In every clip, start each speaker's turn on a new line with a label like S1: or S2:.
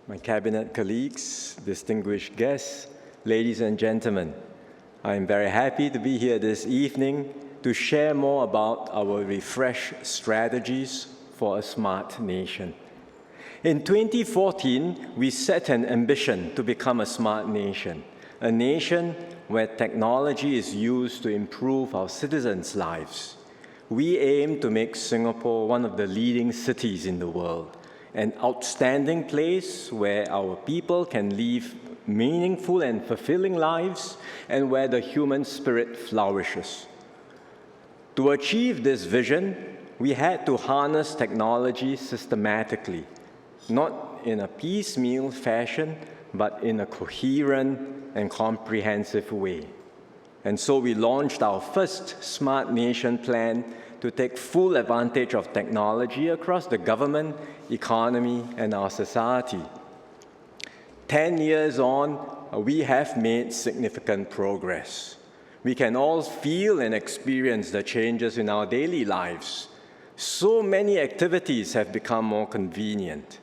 S1: my cabinet colleagues, distinguished guests, ladies and gentlemen. I am very happy to be here this evening to share more about our refreshed strategies for a smart nation. In 2014, we set an ambition to become a smart nation, a nation where technology is used to improve our citizens' lives. We aim to make Singapore one of the leading cities in the world, an outstanding place where our people can live meaningful and fulfilling lives and where the human spirit flourishes. To achieve this vision, we had to harness technology systematically, not in a piecemeal fashion, but in a coherent and comprehensive way. And so we launched our first Smart Nation plan to take full advantage of technology across the government, economy, and our society. 10 years on, we have made significant progress. We can all feel and experience the changes in our daily lives. So many activities have become more convenient.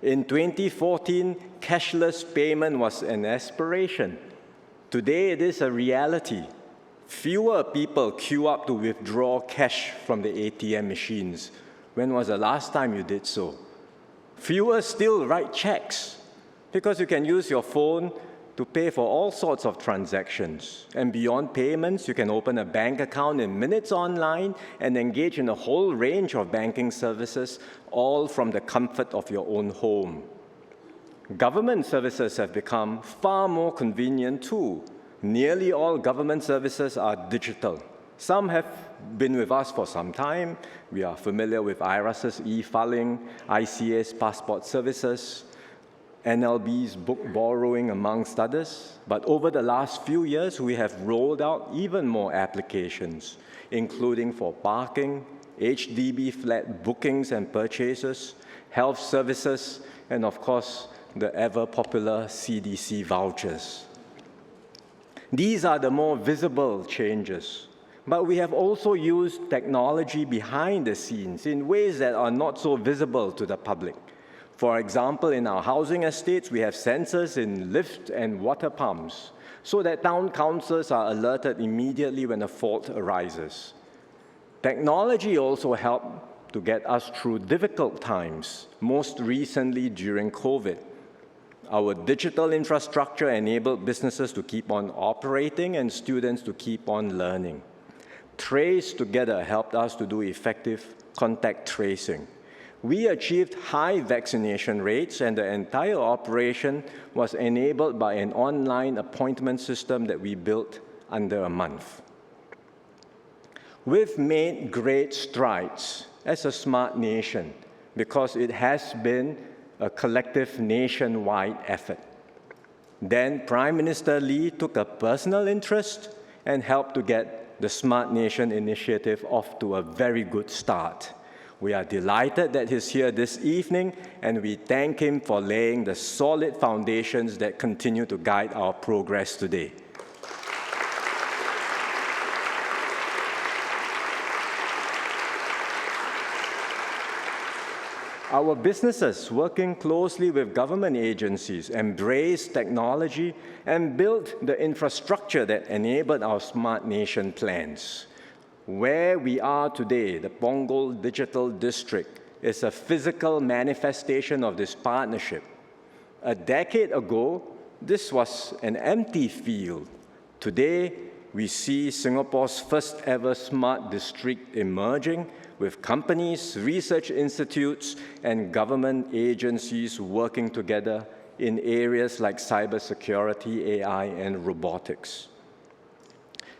S1: In 2014, cashless payment was an aspiration. Today, it is a reality. Fewer people queue up to withdraw cash from the ATM machines. When was the last time you did so? Fewer still write checks because you can use your phone to pay for all sorts of transactions. And beyond payments, you can open a bank account in minutes online and engage in a whole range of banking services, all from the comfort of your own home. Government services have become far more convenient too. Nearly all government services are digital. Some have been with us for some time. We are familiar with IRAS's e-filing, ICA's passport services, NLB's book borrowing, amongst others. But over the last few years, we have rolled out even more applications, including for parking, HDB flat bookings and purchases, health services, and of course, the ever-popular CDC vouchers. These are the more visible changes. But we have also used technology behind the scenes in ways that are not so visible to the public. For example, in our housing estates, we have sensors in lift and water pumps so that town councils are alerted immediately when a fault arises. Technology also helped to get us through difficult times, most recently during COVID. Our digital infrastructure enabled businesses to keep on operating and students to keep on learning. Trace Together helped us to do effective contact tracing. We achieved high vaccination rates, and the entire operation was enabled by an online appointment system that we built under a month. We've made great strides as a smart nation because it has been a collective nationwide effort. Then Prime Minister Lee took a personal interest and helped to get the Smart Nation initiative off to a very good start. We are delighted that he's here this evening, and we thank him for laying the solid foundations that continue to guide our progress today. Our businesses, working closely with government agencies, embraced technology and built the infrastructure that enabled our Smart Nation plans. Where we are today, the Punggol Digital District, is a physical manifestation of this partnership. A decade ago, this was an empty field. Today, we see Singapore's first ever smart district emerging, with companies, research institutes, and government agencies working together in areas like cybersecurity, AI, and robotics.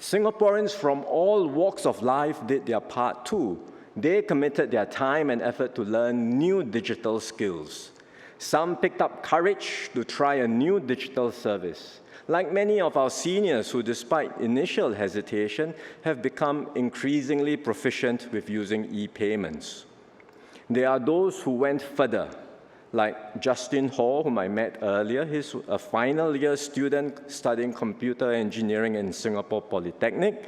S1: Singaporeans from all walks of life did their part too. They committed their time and effort to learn new digital skills. Some picked up courage to try a new digital service, like many of our seniors who, despite initial hesitation, have become increasingly proficient with using e-payments. There are those who went further, like Justin Hall, whom I met earlier. He's a final year student studying computer engineering in Singapore Polytechnic.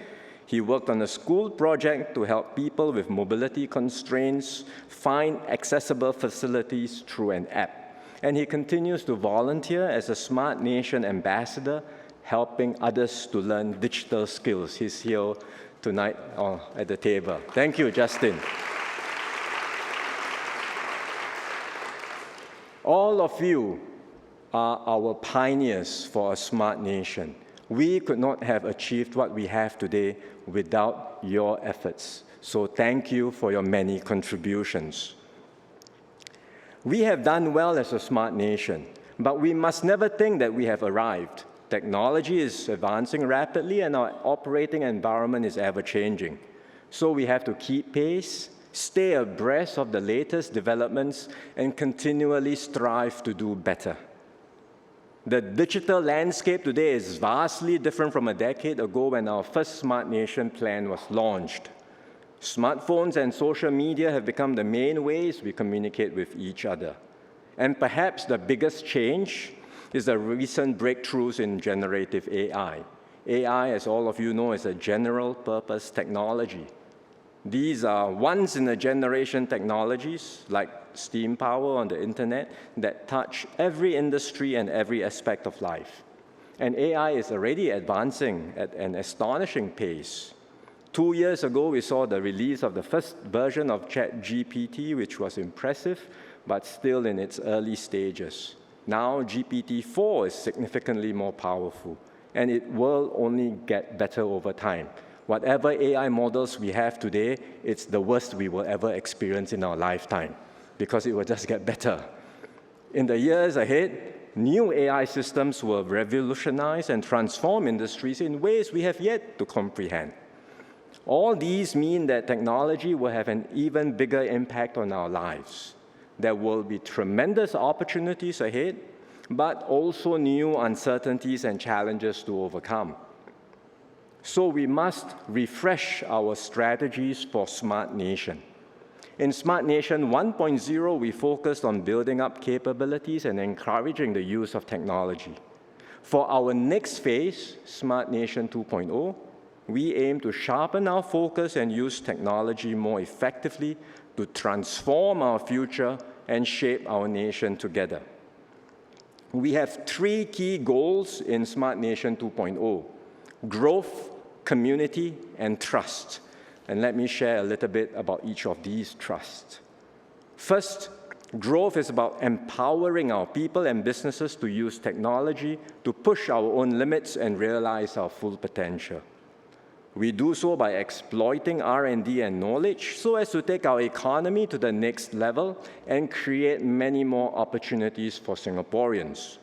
S1: He worked on a school project to help people with mobility constraints find accessible facilities through an app. and he continues to volunteer as a Smart Nation ambassador, helping others to learn digital skills. He's here tonight at the table. Thank you, Justin. All of you are our pioneers for a smart nation. We could not have achieved what we have today without your efforts. So thank you for your many contributions. We have done well as a smart nation, but we must never think that we have arrived. Technology is advancing rapidly and our operating environment is ever-changing. So we have to keep pace, stay abreast of the latest developments, and continually strive to do better. The digital landscape today is vastly different from a decade ago when our first Smart Nation plan was launched. Smartphones and social media have become the main ways we communicate with each other. And perhaps the biggest change is the recent breakthroughs in generative AI. AI, as all of you know, is a general-purpose technology. These are once-in-a-generation technologies, like steam power on the internet, that touch every industry and every aspect of life. And AI is already advancing at an astonishing pace. 2 years ago, we saw the release of the first version of ChatGPT, which was impressive, but still in its early stages. Now, GPT-4 is significantly more powerful, and it will only get better over time. Whatever AI models we have today, it's the worst we will ever experience in our lifetime, because it will just get better. In the years ahead, new AI systems will revolutionize and transform industries in ways we have yet to comprehend. All these mean that technology will have an even bigger impact on our lives. There will be tremendous opportunities ahead, but also new uncertainties and challenges to overcome. So we must refresh our strategies for Smart Nation. In Smart Nation 1.0, we focused on building up capabilities and encouraging the use of technology. For our next phase, Smart Nation 2.0, we aim to sharpen our focus and use technology more effectively to transform our future and shape our nation together. We have 3 key goals in Smart Nation 2.0: growth, community, and trust. And let me share a little bit about each of these trusts. First, growth is about empowering our people and businesses to use technology to push our own limits and realize our full potential. We do so by exploiting R&D and knowledge so as to take our economy to the next level and create many more opportunities for Singaporeans.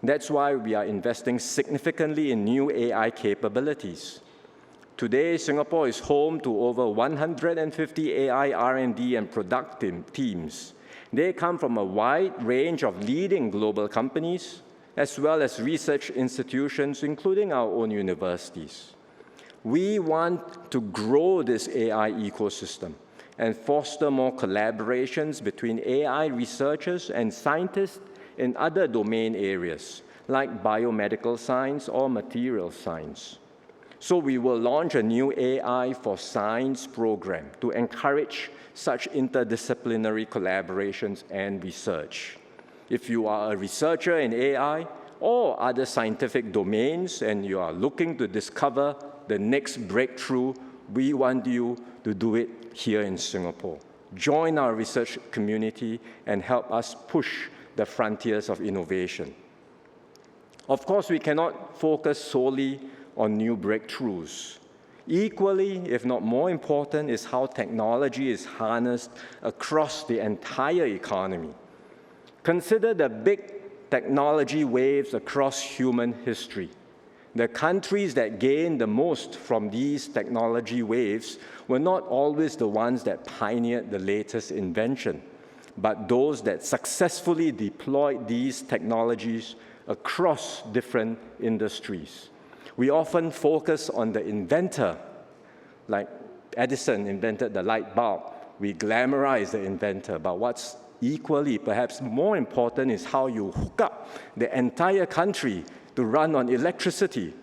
S1: That's why we are investing significantly in new AI capabilities. Today, Singapore is home to over 150 AI R&D and product teams. They come from a wide range of leading global companies, as well as research institutions, including our own universities. We want to grow this AI ecosystem and foster more collaborations between AI researchers and scientists in other domain areas, like biomedical science or material science. So we will launch a new AI for Science program to encourage such interdisciplinary collaborations and research. If you are a researcher in AI or other scientific domains and you are looking to discover the next breakthrough, we want you to do it here in Singapore. Join our research community and help us push the frontiers of innovation. Of course, we cannot focus solely on new breakthroughs. Equally, if not more important, is how technology is harnessed across the entire economy. Consider the big technology waves across human history. The countries that gained the most from these technology waves were not always the ones that pioneered the latest invention, but those that successfully deployed these technologies across different industries. We often focus on the inventor, like Edison invented the light bulb. We glamorize the inventor, but what's equally, perhaps more important, is how you hook up the entire country to run on electricity.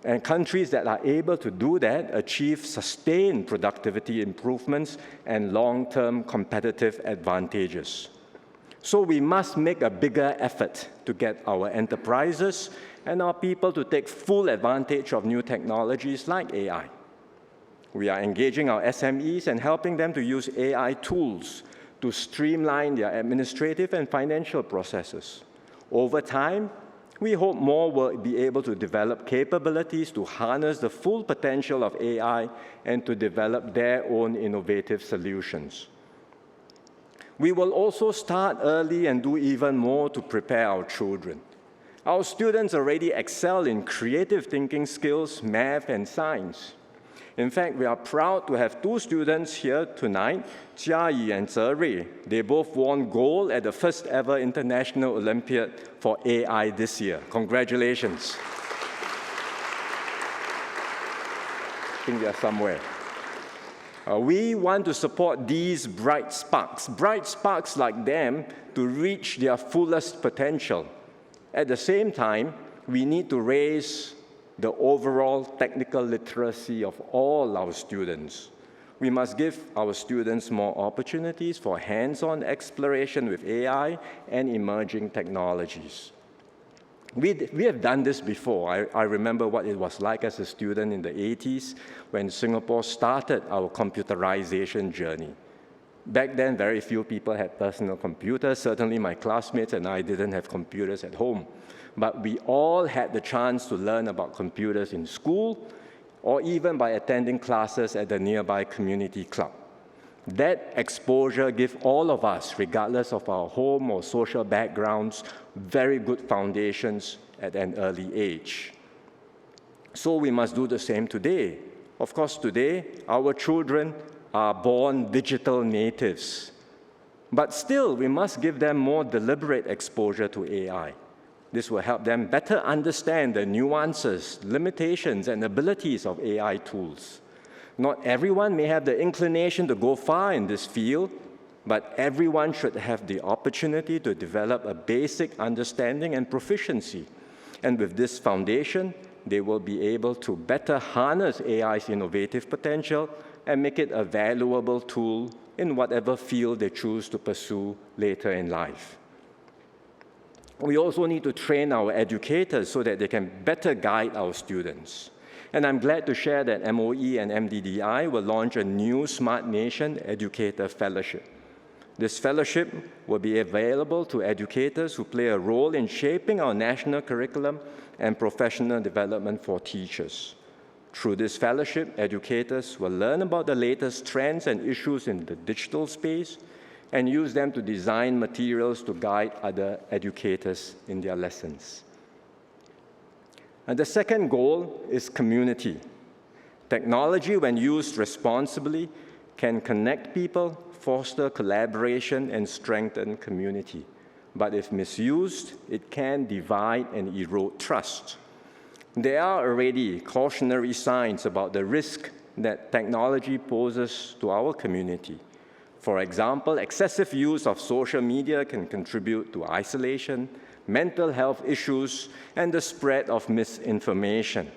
S1: And countries that are able to do that achieve sustained productivity improvements and long-term competitive advantages. So we must make a bigger effort to get our enterprises and our people to take full advantage of new technologies like AI. We are engaging our SMEs and helping them to use AI tools to streamline their administrative and financial processes. Over time, we hope more will be able to develop capabilities to harness the full potential of AI and to develop their own innovative solutions. We will also start early and do even more to prepare our children. Our students already excel in creative thinking skills, math, and science. In fact, we are proud to have two students here tonight, Jia Yi and Zhe Rui. They both won gold at the first ever International Olympiad for AI this year. Congratulations. I think they are somewhere. We want to support these bright sparks like them to reach their fullest potential. At the same time, we need to raise the overall technical literacy of all our students. We must give our students more opportunities for hands-on exploration with AI and emerging technologies. We have done this before. I remember what it was like as a student in the 80s when Singapore started our computerization journey. Back then, very few people had personal computers. Certainly, my classmates and I didn't have computers at home. But we all had the chance to learn about computers in school or even by attending classes at the nearby community club. That exposure gives all of us, regardless of our home or social backgrounds, very good foundations at an early age. So we must do the same today. Of course, today, our children are born digital natives. But still, we must give them more deliberate exposure to AI. This will help them better understand the nuances, limitations, and abilities of AI tools. Not everyone may have the inclination to go far in this field, but everyone should have the opportunity to develop a basic understanding and proficiency. And with this foundation, they will be able to better harness AI's innovative potential and make it a valuable tool in whatever field they choose to pursue later in life. We also need to train our educators so that they can better guide our students. And I'm glad to share that MOE and MDDI will launch a new Smart Nation Educator Fellowship. This fellowship will be available to educators who play a role in shaping our national curriculum and professional development for teachers. Through this fellowship, educators will learn about the latest trends and issues in the digital space and use them to design materials to guide other educators in their lessons. And the second goal is community. Technology, when used responsibly, can connect people, foster collaboration, and strengthen community. But if misused, it can divide and erode trust. There are already cautionary signs about the risk that technology poses to our community. For example, excessive use of social media can contribute to isolation, mental health issues, and the spread of misinformation.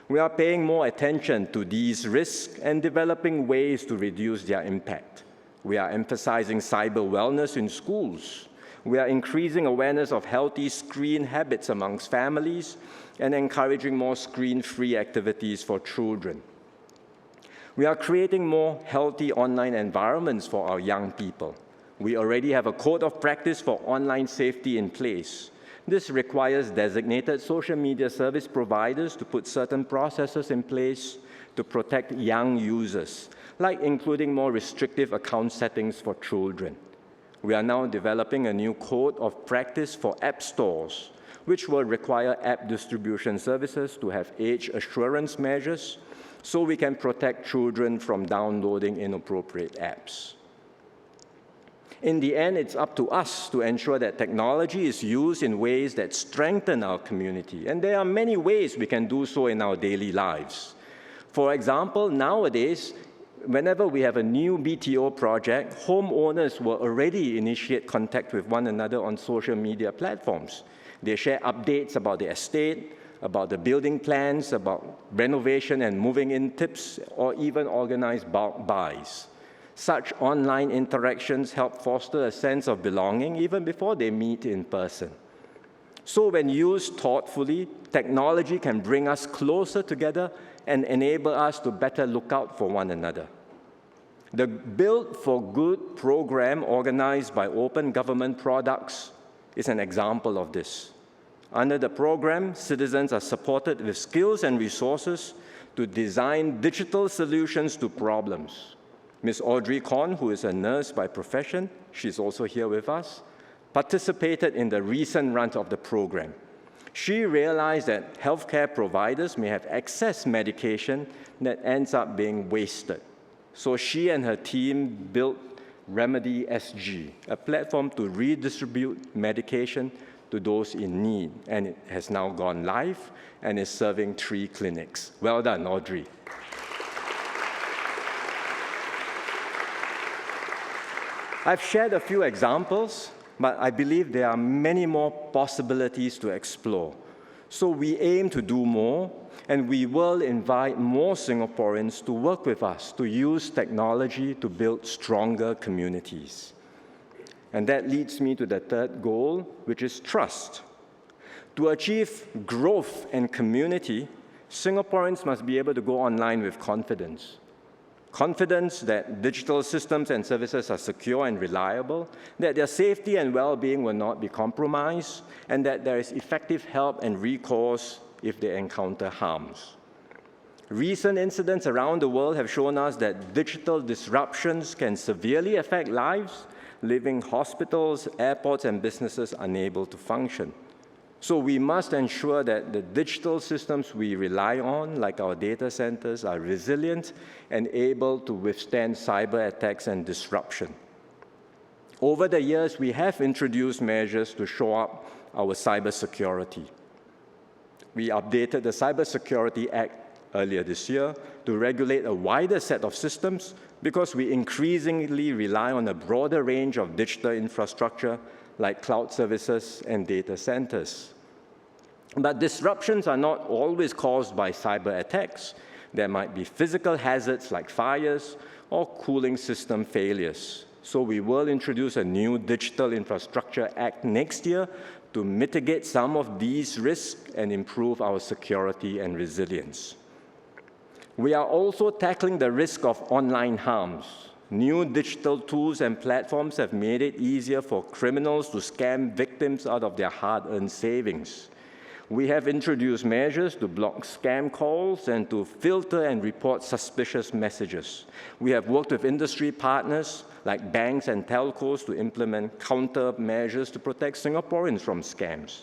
S1: We are paying more attention to these risks and developing ways to reduce their impact. We are emphasizing cyber wellness in schools. We are increasing awareness of healthy screen habits amongst families and encouraging more screen-free activities for children. We are creating more healthy online environments for our young people. We already have a code of practice for online safety in place. This requires designated social media service providers to put certain processes in place to protect young users, like including more restrictive account settings for children. We are now developing a new code of practice for app stores, which will require app distribution services to have age assurance measures so we can protect children from downloading inappropriate apps. In the end, it's up to us to ensure that technology is used in ways that strengthen our community. And there are many ways we can do so in our daily lives. For example, nowadays, whenever we have a new BTO project, homeowners will already initiate contact with one another on social media platforms. They share updates about the estate, about the building plans, about renovation and moving in tips, or even organize bulk buys. Such online interactions help foster a sense of belonging even before they meet in person. So when used thoughtfully, technology can bring us closer together and enable us to better look out for one another. The Build for Good program organized by Open Government Products is an example of this. Under the program, citizens are supported with skills and resources to design digital solutions to problems. Ms. Audrey Korn, who is a nurse by profession, she's also here with us, participated in the recent run of the program. She realized that healthcare providers may have excess medication that ends up being wasted. So she and her team built Remedy SG, a platform to redistribute medication to those in need, and it has now gone live and is serving 3 clinics. Well done, Audrey. I've shared a few examples, but I believe there are many more possibilities to explore. So we aim to do more, and we will invite more Singaporeans to work with us to use technology to build stronger communities. And that leads me to the third goal, which is trust. To achieve growth and community, Singaporeans must be able to go online with confidence. Confidence that digital systems and services are secure and reliable, that their safety and well-being will not be compromised, and that there is effective help and recourse if they encounter harms. Recent incidents around the world have shown us that digital disruptions can severely affect lives, leaving hospitals, airports, and businesses unable to function. So we must ensure that the digital systems we rely on, like our data centers, are resilient and able to withstand cyber attacks and disruption. Over the years, we have introduced measures to shore up our cybersecurity. We updated the Cybersecurity Act earlier this year to regulate a wider set of systems because we increasingly rely on a broader range of digital infrastructure like cloud services and data centers. But disruptions are not always caused by cyber attacks. There might be physical hazards like fires or cooling system failures. So we will introduce a new Digital Infrastructure Act next year to mitigate some of these risks and improve our security and resilience. We are also tackling the risk of online harms. New digital tools and platforms have made it easier for criminals to scam victims out of their hard-earned savings. We have introduced measures to block scam calls and to filter and report suspicious messages. We have worked with industry partners like banks and telcos to implement countermeasures to protect Singaporeans from scams.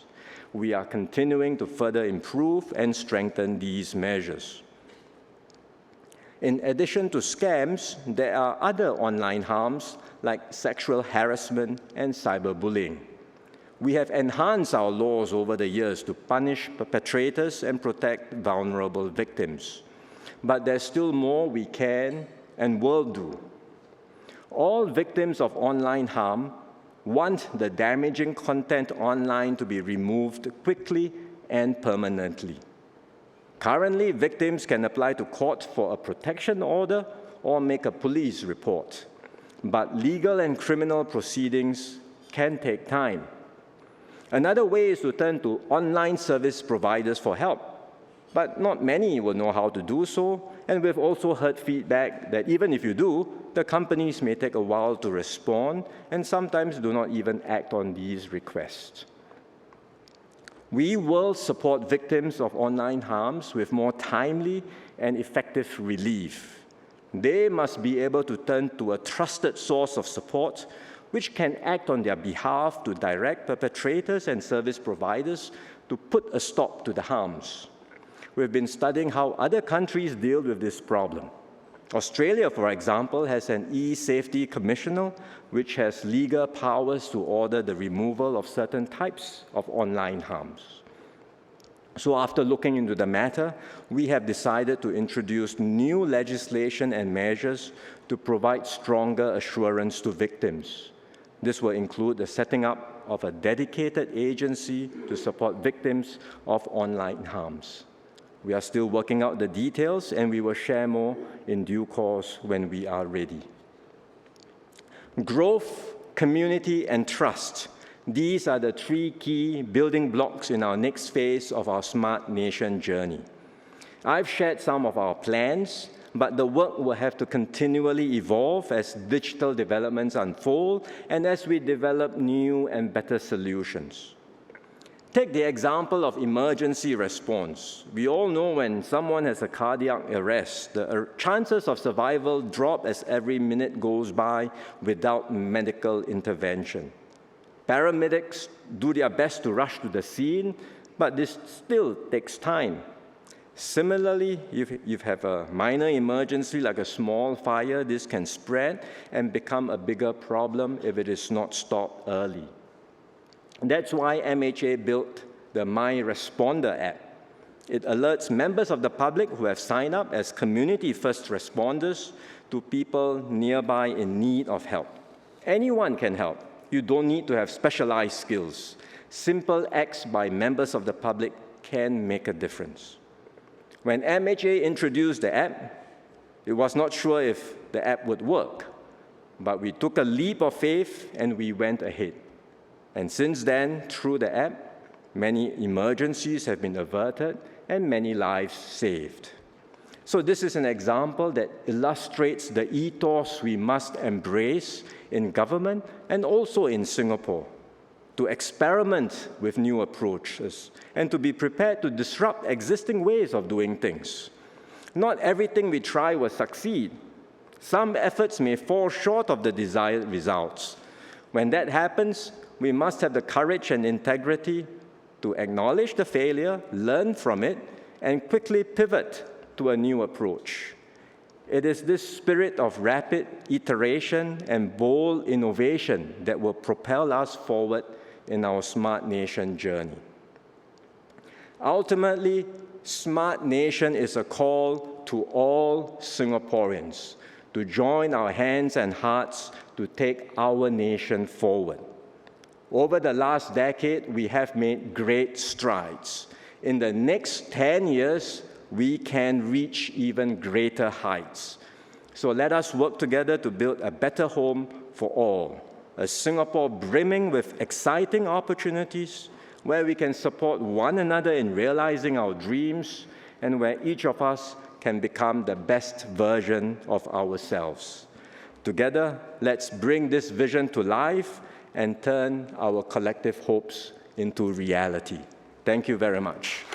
S1: We are continuing to further improve and strengthen these measures. In addition to scams, there are other online harms like sexual harassment and cyberbullying. We have enhanced our laws over the years to punish perpetrators and protect vulnerable victims. But there's still more we can and will do. All victims of online harm want the damaging content online to be removed quickly and permanently. Currently, victims can apply to court for a protection order or make a police report. But legal and criminal proceedings can take time. Another way is to turn to online service providers for help. But not many will know how to do so, and we've also heard feedback that even if you do, the companies may take a while to respond and sometimes do not even act on these requests. We will support victims of online harms with more timely and effective relief. They must be able to turn to a trusted source of support which can act on their behalf to direct perpetrators and service providers to put a stop to the harms. We've been studying how other countries deal with this problem. Australia, for example, has an e-safety commissioner which has legal powers to order the removal of certain types of online harms. So after looking into the matter, we have decided to introduce new legislation and measures to provide stronger assurance to victims. This will include the setting up of a dedicated agency to support victims of online harms. We are still working out the details, and we will share more in due course when we are ready. Growth, community, and trust. These are the three key building blocks in our next phase of our Smart Nation journey. I've shared some of our plans, but the work will have to continually evolve as digital developments unfold and as we develop new and better solutions. Take the example of emergency response. We all know when someone has a cardiac arrest, the chances of survival drop as every minute goes by without medical intervention. Paramedics do their best to rush to the scene, but this still takes time. Similarly, if you have a minor emergency like a small fire, this can spread and become a bigger problem if it is not stopped early. That's why MHA built the My Responder app. It alerts members of the public who have signed up as community first responders to people nearby in need of help. Anyone can help. You don't need to have specialized skills. Simple acts by members of the public can make a difference. When MHA introduced the app, it was not sure if the app would work, but we took a leap of faith and we went ahead. And since then, through the app, many emergencies have been averted and many lives saved. So this is an example that illustrates the ethos we must embrace in government and also in Singapore, to experiment with new approaches and to be prepared to disrupt existing ways of doing things. Not everything we try will succeed. Some efforts may fall short of the desired results. When that happens, we must have the courage and integrity to acknowledge the failure, learn from it, and quickly pivot to a new approach. It is this spirit of rapid iteration and bold innovation that will propel us forward in our Smart Nation journey. Ultimately, Smart Nation is a call to all Singaporeans to join our hands and hearts to take our nation forward. Over the last decade, we have made great strides. In the next 10 years, we can reach even greater heights. So let us work together to build a better home for all, a Singapore brimming with exciting opportunities, where we can support one another in realizing our dreams, and where each of us can become the best version of ourselves. Together, let's bring this vision to life and turn our collective hopes into reality. Thank you very much.